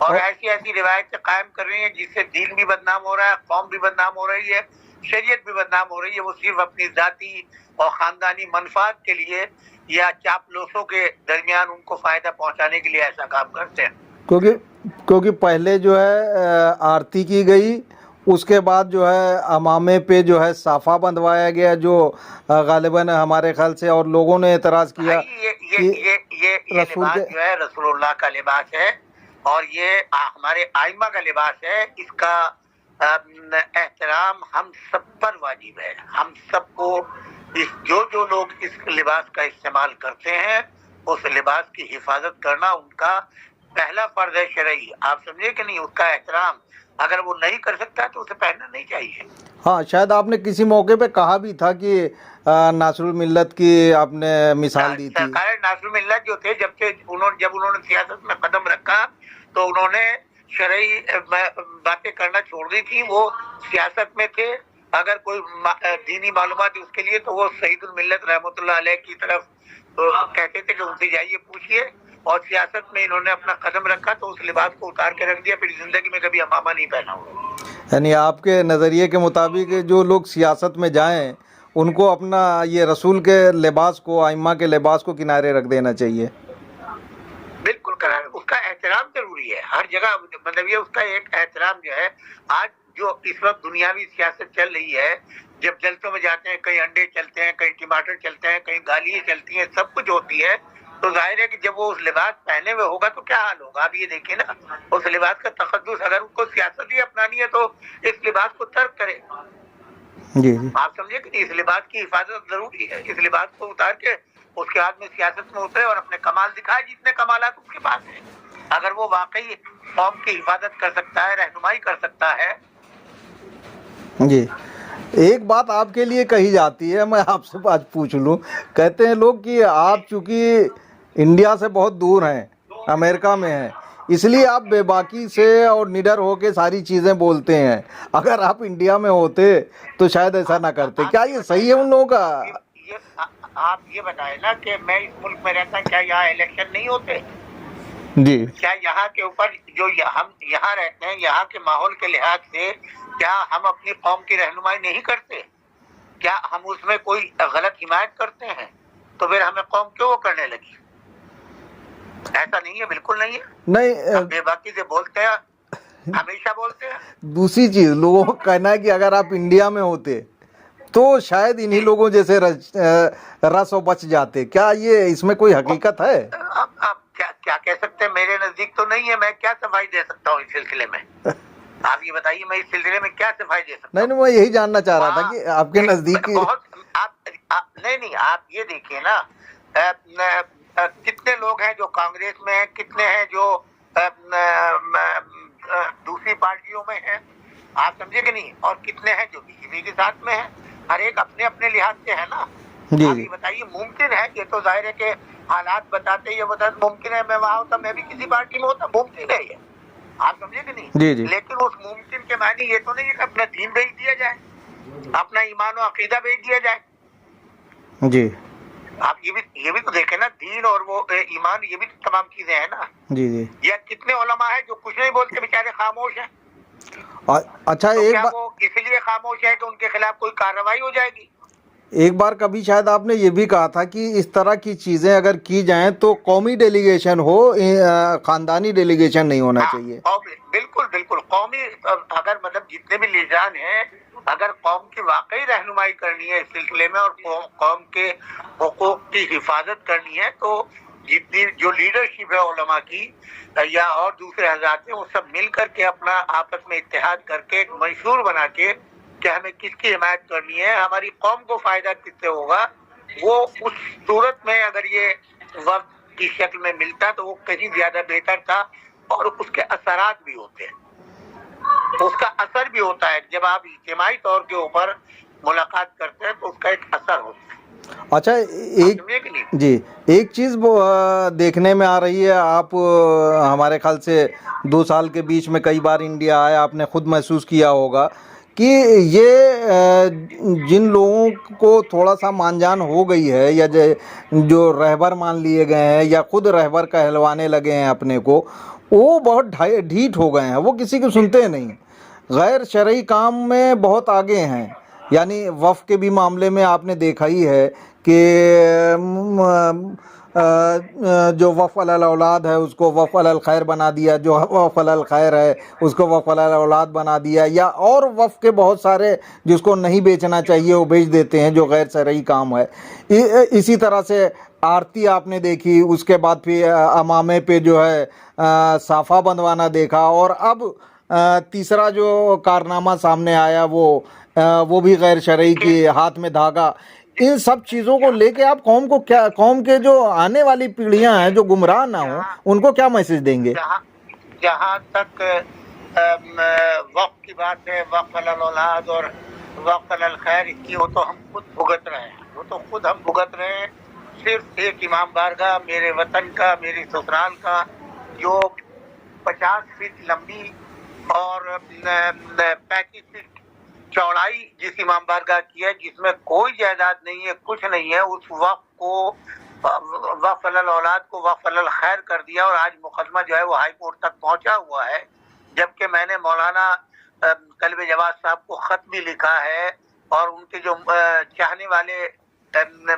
اور ایسی ایسی روایتیں قائم کر رہی ہیں جس سے دین بھی بدنام ہو رہا ہے, قوم بھی بدنام ہو رہی ہے, شریعت بھی بدنام ہو رہی ہے. وہ صرف اپنی ذاتی اور خاندانی منفعت کے لیے یا چاپلوسوں کے درمیان ان کو فائدہ پہنچانے کے لیے ایسا کام کرتے ہیں. کیونکہ پہلے جو ہے آرتی کی گئی, اس کے بعد جو ہے امامے پہ جو ہے صافہ بندھوایا گیا, جو غالباً ہمارے خیال سے, اور لوگوں نے اعتراض کیا یہ لباس جو ہے رسول اللہ کا لباس ہے اور یہ ہمارے ائمہ کا لباس ہے. اس کا احترام ہم سب پر واجب ہے. ہم سب کو جو لوگ اس لباس کا استعمال کرتے ہیں اس لباس کی حفاظت کرنا ان کا پہلا فرض ہے شرعی. آپ سمجھے کہ نہیں؟ اس کا احترام اگر وہ نہیں کر سکتا تو اسے پہننا نہیں چاہیے. ہاں, شاید آپ نے کسی موقع پہ کہا بھی تھا کہ ناصر الملت کی آپ نے مثال دی تھی. سرکار ناصر الملت جو تھے جب انہوں نے سیاست میں قدم رکھا تو انہوں نے شرعی باتیں کرنا چھوڑ دی تھی. وہ سیاست میں تھے, اگر کوئی دینی معلومات اس کے لیے تو وہ سعید الملت رحمۃ اللہ علیہ کی طرف کہتے تھے کہ ان سے جائیے پوچھیے. اور سیاست میں انہوں نے اپنا قدم رکھا تو اس لباس کو اتار کے رکھ دیا, پھر زندگی میں کبھی امامہ نہیں پہنا ہوا. یعنی آپ کے نظریے کے مطابق جو لوگ سیاست میں جائیں ان کو اپنا یہ رسول کے لباس کو, ائمہ کے لباس کو کنارے رکھ دینا چاہیے. بالکل قرار, اس کا احترام ضروری ہے ہر جگہ. مطلب یہ اس کا ایک احترام جو ہے. آج جو اس وقت دنیاوی سیاست چل رہی ہے, جب جلسوں میں جاتے ہیں کہیں انڈے چلتے ہیں, کہیں ٹماٹر چلتے ہیں, کہیں گالیاں چلتی ہیں, سب کچھ ہوتی ہے, تو ظاہر ہے کہ جب وہ اس لباس پہنے ہوئے ہوگا تو کیا حال ہوگا. آپ یہ دیکھیں نا, اس لباس کا تقدس, اگر اس کو سیاست ہی اپنانی ہے تو اس لباس کو ترک کرے. جی آپ سمجھے کہ اس لباس کی حفاظت ضروری ہے. اس لباس کو اتار کے اس کے ہاتھ میں سیاست میں اترے اور اپنے کمال دکھائے, جتنے کمالات اس کے پاس ہیں. اگر وہ واقعی قوم کی حفاظت کر سکتا ہے, رہنمائی کر سکتا ہے. جی, ایک بات آپ کے لیے کہی جاتی ہے, میں آپ سے آج پوچھ لوں. کہتے ہیں لوگ کہ آپ چونکہ انڈیا سے بہت دور ہیں, امریکہ میں ہیں, اس لیے آپ بے باکی سے اور نڈر ہو کے ساری چیزیں بولتے ہیں. اگر آپ انڈیا میں ہوتے تو شاید ایسا نہ کرتے. کیا یہ صحیح ہے ان لوگوں کا؟ آپ یہ بتائیں نا کہ میں اس ملک میں رہتا, کیا یہاں الیکشن نہیں ہوتے؟ جی, کیا یہاں کے اوپر جو ہم یہاں رہتے ہیں, یہاں کے ماحول کے لحاظ سے کیا ہم اپنی قوم کی رہنمائی نہیں کرتے؟ کیا ہم اس میں کوئی غلط حمایت کرتے ہیں؟ تو پھر ہمیں قوم کیوں کرنے لگی؟ ایسا نہیں ہے, بالکل نہیں ہے. نہیں, ہم بے باکی سے بولتے ہیں, ہمیشہ بولتے ہیں. دوسری چیز, لوگوں کا کہنا ہے کہ اگر آپ انڈیا میں ہوتے تو شاید انہی لوگوں جیسے رس و بچ جاتے. کیا یہ اس میں کوئی حقیقت ہے؟ اب کیا کہہ سکتے ہیں, میرے نزدیک تو نہیں ہے. میں کیا صفائی دے سکتا ہوں اس سلسلے میں؟ آپ یہ بتائیے, میں اس سلسلے میں کیا صفائی دے سکتا ہوں؟ نہیں, میں یہی جاننا چاہ رہا تھا کہ آپ کے نزدیک نہیں, آپ یہ دیکھیے نا, کتنے لوگ ہیں جو کانگریس میں ہیں, کتنے ہیں جو دوسری پارٹیوں میں ہیں, آپ سمجھے کہ نہیں, اور کتنے ہیں جو بی جے پی کے ساتھ میں ہیں. ہر ایک اپنے اپنے لحاظ سے ہے نا. آپ یہ بتائیے, ممکن ہے, یہ تو ظاہر ہے کہ حالات بتاتے, یہ بتاتے ممکن ہے میں وہاں ہوتا, میں بھی کسی پارٹی میں ہوتا, ممکن ہے یہ. آپ سمجھے کہ نہیں؟ جی, لیکن اس ممکن کے معنی یہ تو نہیں ہے کہ اپنا دین بھیج دیا جائے, اپنا ایمان و عقیدہ بھیج دیا جائے. جی, آپ یہ بھی تو دیکھیں نا, دین اور وہ ایمان, یہ بھی تو تمام چیزیں ہیں نا. جی, یا کتنے علماء ہیں جو کچھ نہیں بولتے, بیچارے خاموش ہیں. اچھا, تو کیا وہ اسی لیے خاموش ہے کہ ان کے خلاف کوئی کارروائی ہو جائے گی؟ ایک بار کبھی شاید آپ نے یہ بھی کہا تھا کہ اس طرح کی چیزیں اگر کی جائیں تو قومی ڈیلیگیشن ہو, خاندانی ڈیلیگیشن نہیں ہونا چاہیے. بالکل قومی, اگر مطلب جتنے بھی لیڈران ہیں, اگر قوم کی واقعی رہنمائی کرنی ہے اس سلسلے میں اور قوم کے حقوق کی حفاظت کرنی ہے, تو جتنی جو لیڈرشپ ہے علماء کی یا اور دوسرے حضرات ہیں, وہ سب مل کر کے اپنا آپس میں اتحاد کر کے ایک منشور بنا کے کہ ہمیں کس کی حمایت کرنی ہے, ہماری قوم کو فائدہ کس سے ہوگا, وہ اس صورت میں اگر یہ وقت کی شکل میں ملتا تو وہ کہیں زیادہ بہتر تھا. اور اس کے اثرات بھی ہوتے ہیں, اس کا اثر بھی ہوتا ہے. جب آپ اجتماعی طور کے اوپر ملاقات کرتے ہیں تو اس کا ایک اثر ہوتا ہے. اچھا, ایک چیز دیکھنے میں آ رہی ہے, آپ ہمارے خیال سے 2 سال کے بیچ میں کئی بار انڈیا آئے, آپ نے خود محسوس کیا ہوگا کہ یہ جن لوگوں کو تھوڑا سا مان جان ہو گئی ہے, یا جو رہبر مان لیے گئے ہیں یا خود رہبر کہلوانے لگے ہیں اپنے کو, وہ بہت ڈھیٹ ہو گئے ہیں، وہ کسی کو سنتے نہیں، غیر شرعی کام میں بہت آگے ہیں. یعنی وقف کے بھی معاملے میں آپ نے دیکھا ہی ہے کہ جو وقف علی الاولاد ہے اس کو وقف علی الخیر بنا دیا، جو وقف علی الخیر ہے اس کو وقف علی الاولاد بنا دیا، یا اور وقف کے بہت سارے جس کو نہیں بیچنا چاہیے وہ بیچ دیتے ہیں جو غیر شرعی کام ہے. اسی طرح سے آرتی آپ نے دیکھی، اس کے بعد پھر امامے پہ جو ہے صافہ بندوانا دیکھا، اور اب تیسرا جو کارنامہ سامنے آیا وہ بھی غیر شرعی کی ہاتھ میں دھاگا. ان سب چیزوں کو لے کے آپ قوم کے جو آنے والی پیڑھیاں ہیں جو گمراہ نہ ہوں ان کو کیا میسج دیں گے؟ جہاں تک وقف کی بات ہے، وقف علی الاولاد اور وقف علی الخیر کی، وہ تو ہم خود بھگت رہے ہیں. صرف ایک امام بارگاہ میرے وطن کا، میری سسرال کا، جو 50 فٹ لمبی اور 35 فٹ چوڑائی جس امام بارگاہ کی ہے، جس میں کوئی جائیداد نہیں ہے، کچھ نہیں ہے، اس وقف کو، وقف علی الاولاد کو وقف علی الخیر کر دیا. اور آج مقدمہ جو ہے وہ ہائی کورٹ تک پہنچا ہوا ہے، جبکہ میں نے مولانا قلب جواد صاحب کو خط بھی لکھا ہے، اور ان کے جو چاہنے والے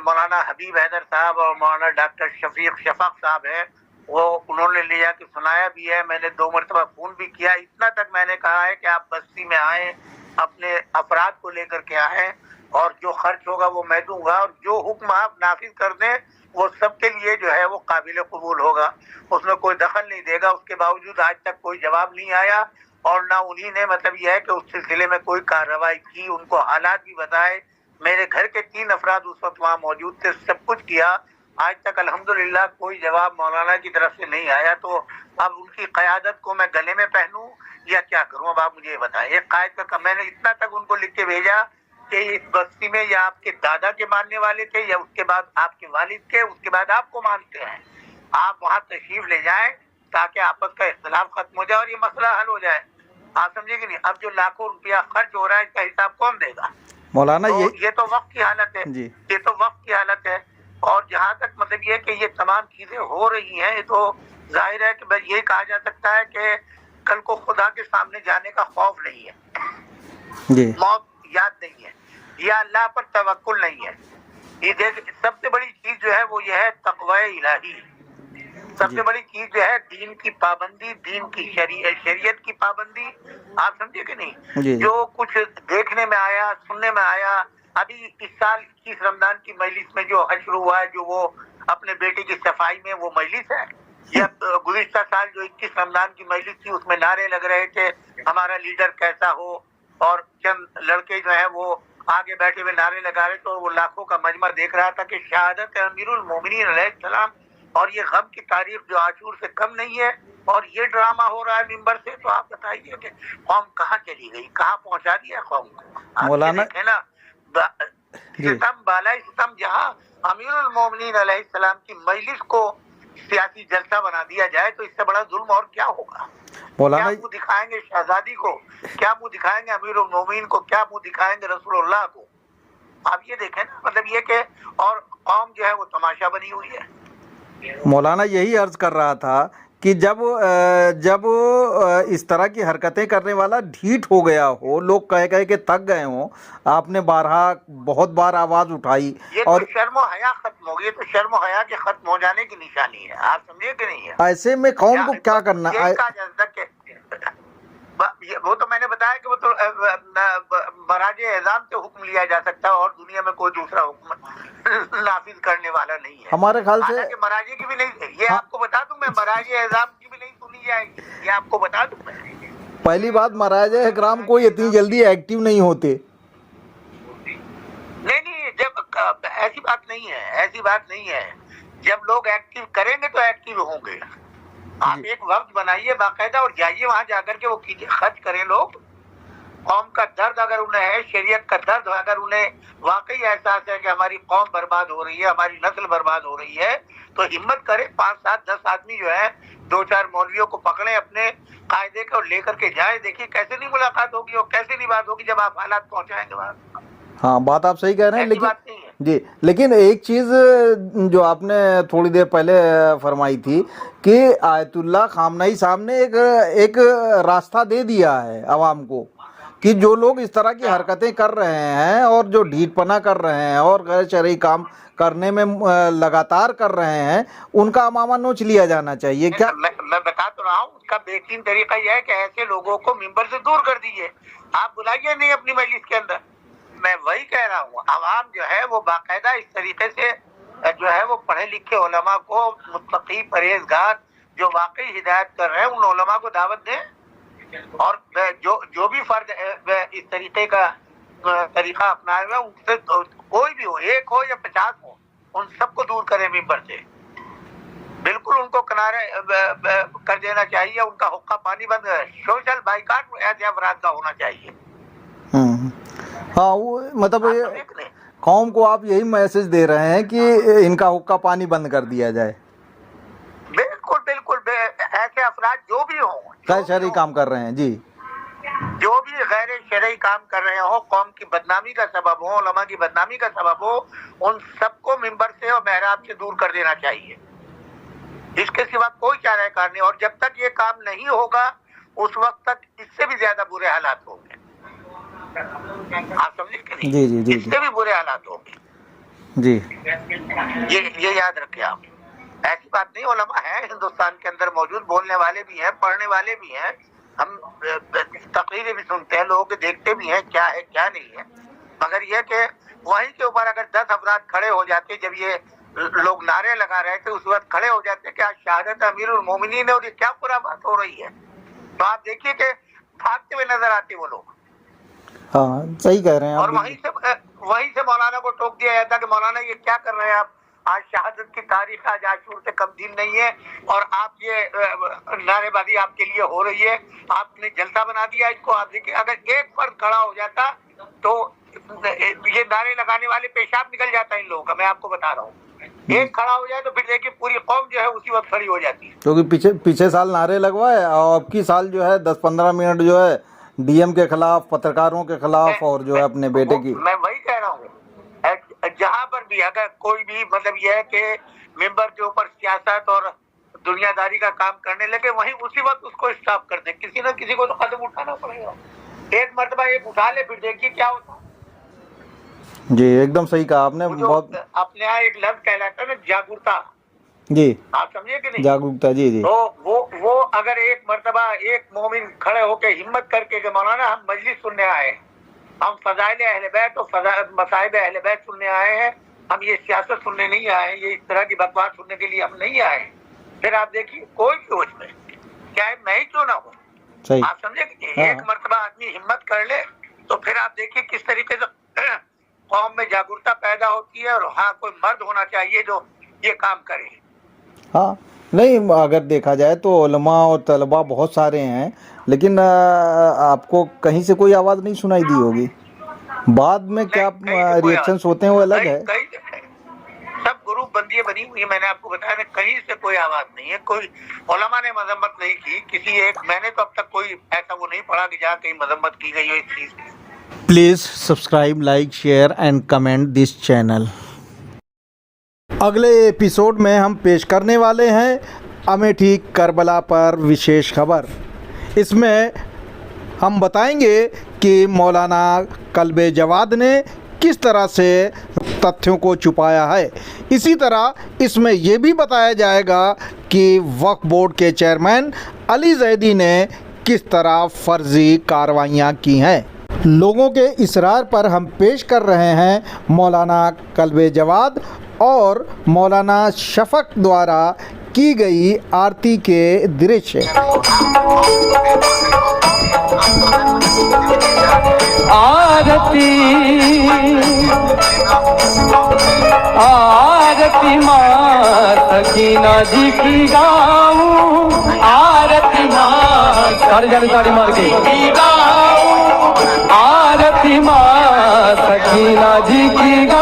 مولانا حبیب حیدر صاحب اور مولانا ڈاکٹر شفاق صاحب ہیں، وہ انہوں نے لے جا کے سنایا بھی ہے. میں نے 2 مرتبہ فون بھی کیا. اتنا تک میں نے کہا ہے کہ آپ بستی میں آئیں، اپنے افراد کو لے کر کے آئیں، اور جو خرچ ہوگا وہ میں دوں گا، اور جو حکم آپ نافذ کر دیں وہ سب کے لیے جو ہے وہ قابل قبول ہوگا، اس میں کوئی دخل نہیں دے گا. اس کے باوجود آج تک کوئی جواب نہیں آیا، اور نہ انہی نے مطلب یہ ہے کہ اس سلسلے میں کوئی کارروائی کی، ان کو حالات بھی بتائے. میرے گھر کے 3 افراد اس وقت وہاں موجود تھے، سب کچھ کیا، آج تک الحمدللہ کوئی جواب مولانا کی طرف سے نہیں آیا. تو اب ان کی قیادت کو میں گلے میں پہنوں یا کیا کروں؟ اب آپ مجھے یہ بتائیں. ایک قائد کا میں نے اتنا تک ان کو لکھ کے بھیجا کہ اس بستی میں یا آپ کے دادا کے ماننے والے تھے، یا اس کے بعد آپ کے والد کے، اس کے بعد آپ کو مانتے ہیں، آپ وہاں تشریف لے جائیں تاکہ آپس کا اختلاف ختم ہو جائے اور یہ مسئلہ حل ہو جائے. آپ سمجھے کہ نہیں؟ اب جو لاکھوں روپیہ خرچ ہو رہا ہے اس کا حساب کون دے گا؟ مولانا یہ تو وقت کی حالت ہے، جی یہ تو وقت کی حالت ہے. اور جہاں تک مطلب یہ کہ یہ تمام چیزیں ہو رہی ہیں، یہ تو ظاہر ہے کہ بس یہ کہا جا سکتا ہے کہ کل کو خدا کے سامنے جانے کا خوف نہیں ہے، جی موت یاد نہیں ہے، یا اللہ پر توکل نہیں ہے. یہ سب سے بڑی چیز جو ہے وہ یہ ہے تقوی الہی. سب سے بڑی چیز جو ہے دین کی پابندی، دین کی شریعت کی پابندی. آپ سمجھے کہ نہیں؟ جو کچھ دیکھنے میں آیا، سننے میں آیا، ابھی اس سال 21 رمضان کی مجلس میں جو حشر ہوا ہے، جو وہ اپنے بیٹے کی صفائی میں وہ مجلس ہے، یا گزشتہ سال جو 21 رمضان کی مجلس تھی اس میں نعرے لگ رہے تھے ہمارا لیڈر کیسا ہو، اور چند لڑکے جو ہیں وہ آگے بیٹھے ہوئے نعرے لگا رہے. تو وہ لاکھوں کا مجمع دیکھ رہا تھا کہ شہادت امیر المومنین علیہ السلام اور یہ غم کی تاریخ جو عاشور سے کم نہیں ہے، اور یہ ڈرامہ ہو رہا ہے ممبر سے. تو آپ بتائیے کہ قوم کہاں چلی گئی، کہاں پہنچا دیا قوم کو؟ مولانا نا ستم بالائے ستم، جہاں امیر المومنین علیہ السلام کی مجلس کو سیاسی جلسہ بنا دیا جائے تو اس سے بڑا ظلم اور کیا ہوگا؟ مولانا کیا منہ دکھائیں گے شہزادی کو، کیا منہ دکھائیں گے امیر المومنین کو، کیا منہ دکھائیں گے رسول اللہ کو؟ آپ یہ دیکھیں نا، مطلب یہ کہ اور قوم جو ہے وہ تماشا بنی ہوئی ہے. مولانا یہی عرض کر رہا تھا کہ جب اس طرح کی حرکتیں کرنے والا ڈھیٹ ہو گیا ہو، لوگ کہہ کے تک گئے ہوں، آپ نے بہت بار آواز اٹھائی، یہ اور تو شرم و حیا ختم ہو گئی، تو شرم و حیا کے ختم ہو جانے کی نشانی ہے. آپ سمجھے کہ نہیں ہے؟ ایسے میں قوم کو کیا کرنا؟ یہ کہا جا سکتا کہ وہ تو میں نے بتایا کہ وہ تو مراجع اعظام سے حکم لیا جا سکتا ہے، اور دنیا میں کوئی دوسرا حکم نافذ کرنے والا نہیں ہے. ہمارے خیال سے حالانکہ مراجع کی بھی نہیں، یہ آپ کو بتا دوں میں، مراجع اعظام کی بھی نہیں سنی جائے گی، یہ آپ کو بتا دوں میں. پہلی بات مراجع اکرام کوئی اتنی جلدی ایکٹیو نہیں ہوتے. نہیں، جب ایسی بات نہیں ہے، ایسی بات نہیں ہے. جب لوگ ایکٹیو کریں گے تو ایکٹیو ہوں گے. آپ ایک وقت بنائیے باقاعدہ اور جائیے وہاں جا کر کے وہ کیجیے، خرچ کریں لوگ. قوم کا درد اگر انہیں ہے، شریعت کا درد اگر انہیں واقعی احساس ہے کہ ہماری قوم برباد ہو رہی ہے، ہماری نسل برباد ہو رہی ہے، تو ہمت کرے، 5 7 10 آدمی جو ہے 2 4 مولویوں کو پکڑیں اپنے قاعدے کے اور لے کر کے جائیں. دیکھیے کیسے نہیں ملاقات ہوگی اور کیسے نہیں بات ہوگی جب آپ حالات پہنچائیں گے وہاں. ہاں بات آپ صحیح کہہ رہے ہیں، جی لیکن ایک چیز جو آپ نے تھوڑی دیر پہلے فرمائی تھی کہ آیت اللہ خامنہئی صاحب نے ایک راستہ دے دیا ہے عوام کو کہ جو لوگ اس طرح کی حرکتیں کر رہے ہیں اور جو ڈھیٹ پنا کر رہے ہیں اور غیر شرعی کام کرنے میں لگاتار کر رہے ہیں ان کا امامہ نوچ لیا جانا چاہیے. کیا میں بتا تو رہا ہوں اس کا بہترین طریقہ یہ ہے کہ ایسے لوگوں کو ممبر سے دور کر دیجیے. آپ بلائیے نہیں اپنی مجلس کے اندر. میں وہی کہہ رہا ہوں عوام جو ہے وہ باقاعدہ اس طریقے سے جو ہے وہ پڑھے لکھے علماء کو متقی پرہیزگار جو واقعی ہدایت کر رہے ہیں ان علماء کو دعوت دیں اور جو بھی فرد اس طریقے کا طریقہ اپنائے ہوئے ان سے کوئی بھی ہو 1 ہو یا 50 ہو ان سب کو دور کریں ممبر سے. بالکل ان کو کنارے کر دینا چاہیے. ان کا حقہ پانی بند ہے. سوشل بائیکاٹ ایسے افراد کا ہونا چاہیے. ہاں وہ مطلب قوم کو آپ یہی میسج دے رہے ہیں کہ ان کا حقہ پانی بند کر دیا جائے. بالکل بالکل ایسے افراد جو بھی ہوں غیر شرعی کام کر رہے ہیں جی جو بھی غیر شرعی کام کر رہے ہوں قوم کی بدنامی کا سبب ہو علماء کی بدنامی کا سبب ہو ان سب کو ممبر سے اور محراب سے دور کر دینا چاہیے. اس کے سوا کوئی چارہ کار نہیں. اور جب تک یہ کام نہیں ہوگا اس وقت تک اس سے بھی زیادہ برے حالات ہوں گے. آپ سمجھے کہ نہیں؟ جی اس سے بھی برے حالات ہوں گے جی. یہ یاد رکھیں آپ. ایسی بات نہیں علماء ہیں ہندوستان کے اندر موجود بولنے والے بھی ہیں پڑھنے والے بھی ہیں. ہم تقریریں بھی سنتے ہیں لوگوں کے دیکھتے بھی ہیں کیا ہے کیا نہیں ہے. مگر یہ کہ وہیں کے اوپر اگر 10 افراد کھڑے ہو جاتے جب یہ لوگ نعرے لگا رہے تھے اس وقت کھڑے ہو جاتے کہ آج شہادت امیر المومنین ہے اور یہ کیا پورا بات ہو رہی ہے تو آپ دیکھیے کہ بھاگتے ہوئے نظر آتے وہ لوگ. ہاں صحیح کہہ رہے ہیں اور آپ. وہیں سے مولانا کو ٹوک دیا جاتا کہ مولانا یہ کیا کر رہے ہیں آپ. آج شہادت کی تاریخ آج عاشور سے کم دن نہیں ہے اور آپ یہ نعرے بازی آپ کے لیے ہو رہی ہے. آپ نے جلسہ بنا دیا اس کو. آپ دیکھیے اگر ایک فرد کھڑا ہو جاتا تو یہ نعرے لگانے والے پیشاب نکل جاتا ہے ان لوگوں کا. میں آپ کو بتا رہا ہوں ایک کھڑا ہو جائے تو پھر دیکھیے پوری قوم جو ہے اسی وقت کھڑی ہو جاتی ہے. کیونکہ پیچھے سال نعرے لگوائے اور اب کی سال جو ہے 10-15 منٹ جو ہے ڈی ایم کے خلاف پترکاروں کے خلاف اور جو ہے اپنے بیٹے کی. میں وہی کہہ رہا ہوں جہاں پر بھی اگر کوئی بھی مطلب یہ ہے کہ ممبر کے اوپر سیاست اور دنیا داری کا کام کرنے لگے وہیں اسی وقت اس کو اسٹاپ کر دیں. کسی نہ کسی کو تو قدم اٹھانا پڑے گا. ایک مرتبہ ایک اٹھا لے پھر دیکھیے کیا ہوتا. جی ایک دم صحیح کہا آپ نے. بہت اپنے یہاں ایک لفظ کہلاتا ہے نا جاگرتا. جی آپ سمجھے کہ نہیں جاگروکتا. جی جی تو وہ اگر ایک مرتبہ ایک مومن کھڑے ہو کے ہمت کر کے کہ مولانا ہم مجلس سننے آئے ہیں ہم فضائل اہل بیت اور مصائب اہل بیت سننے آئے ہیں ہم یہ سیاست سننے نہیں آئے ہیں یہ اس طرح کی بکواس سننے کے لیے ہم نہیں آئے ہیں. پھر آپ دیکھیے کوئی بھی ہو اس میں چاہے میں ہی کیوں نہ ہوں. آپ سمجھے کہ ایک مرتبہ آدمی ہمت کر لے تو پھر آپ دیکھیے کس طریقے سے قوم میں جاگرتا پیدا ہوتی ہے. اور ہاں کوئی مرد ہونا چاہیے جو یہ کام کرے. ہاں نہیں اگر دیکھا جائے تو علماء اور طلباء بہت سارے ہیں لیکن آپ کو کہیں سے کوئی آواز نہیں سنائی دی ہوگی. بعد میں کیا ری ایکشنز ہوتے ہیں وہ الگ ہے. سب گروپ بندیاں بنی ہوئی ہیں. میں نے آپ کو بتایا نا کہیں سے کوئی آواز نہیں ہے. کوئی علماء نے مذمت نہیں کی کسی ایک. میں نے تو اب تک کوئی ایسا وہ نہیں پڑھا کہ جہاں کہیں مذمت کی گئی ہو اس چیز کی. Please subscribe like share and comment this channel. اگلے ایپیسوڈ میں ہم پیش کرنے والے ہیں امیٹھی کربلا پر وشیش خبر. اس میں ہم بتائیں گے کہ مولانا کلب جواد نے کس طرح سے تتھیوں کو چھپایا ہے. اسی طرح اس میں یہ بھی بتایا جائے گا کہ وقف بورڈ کے چیئرمین علی زیدی نے کس طرح فرضی کارروائیاں کی ہیں. لوگوں کے اصرار پر ہم پیش کر رہے ہیں مولانا کلب جواد اور مولانا شفق دوارا کی گئی آرتی کے درشیہ. آرتی آرتی ماں سکینہ جی کی گاؤں. آرتی ماں ساری جانے تاڑی مار کے گاؤں. آرتی ماں سکینہ جی کی گاؤں.